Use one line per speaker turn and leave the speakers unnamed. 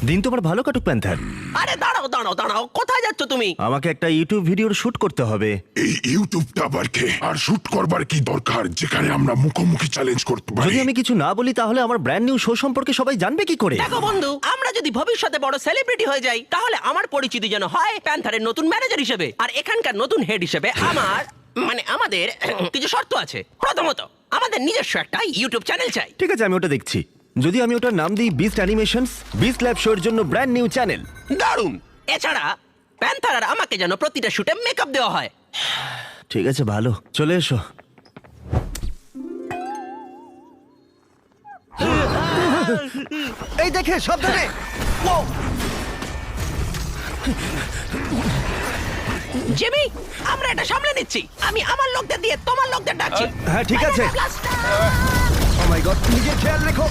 দিন তোমার ভালো কাটুক প্যান্থার।
আরে দাঁড়াও দাঁড়াও দাঁড়াও, কোথায় যাচ্ছ তুমি?
আমাকে একটা ইউটিউব ভিডিওর শুট করতে হবে।
এই ইউটিউবটা আবার কে? আর শুট করবার কি দরকার যেখানে আমরা মুখোমুখি চ্যালেঞ্জ করতে পারি?
যদি আমি কিছু না বলি তাহলে আমার ব্র্যান্ড নিউ শো সম্পর্কে সবাই জানবে কি করে?
দেখো বন্ধু, আমরা যদি ভবিষ্যতে বড় সেলিব্রিটি হয়ে যাই তাহলে আমার পরিচিতি যেন হয় প্যান্থারের নতুন ম্যানেজার হিসেবে, আর এখানকার নতুন হেড হিসেবে আমাদের কিছু শর্ত আছে। প্রথমত, আমাদের নিজস্ব একটা ইউটিউব চ্যানেল চাই।
ঠিক আছে, আমি ওটা দেখছি। যদি আমি ওটার নাম দিই বিস্ট অ্যানিমেশনস, বিস্ট ল্যাব শোর জন্য ব্র্যান্ড নিউ চ্যানেল।
দারুণ। এছাড়া প্যান্থার আর আমাকে যেন প্রতিটা শুটে মেকআপ দেওয়া হয়।
ঠিক আছে, ভালো, চলে এসো। এই দেখে, সাবধানে।
জিমি, আমরা এটা সামলে নিচ্ছি। আমি আমার লোকদের দিয়ে তোমার লোকদের ডাকছি।
হ্যাঁ, ঠিক আছে। ও মাই গড, নিজের খেয়াল রেখো।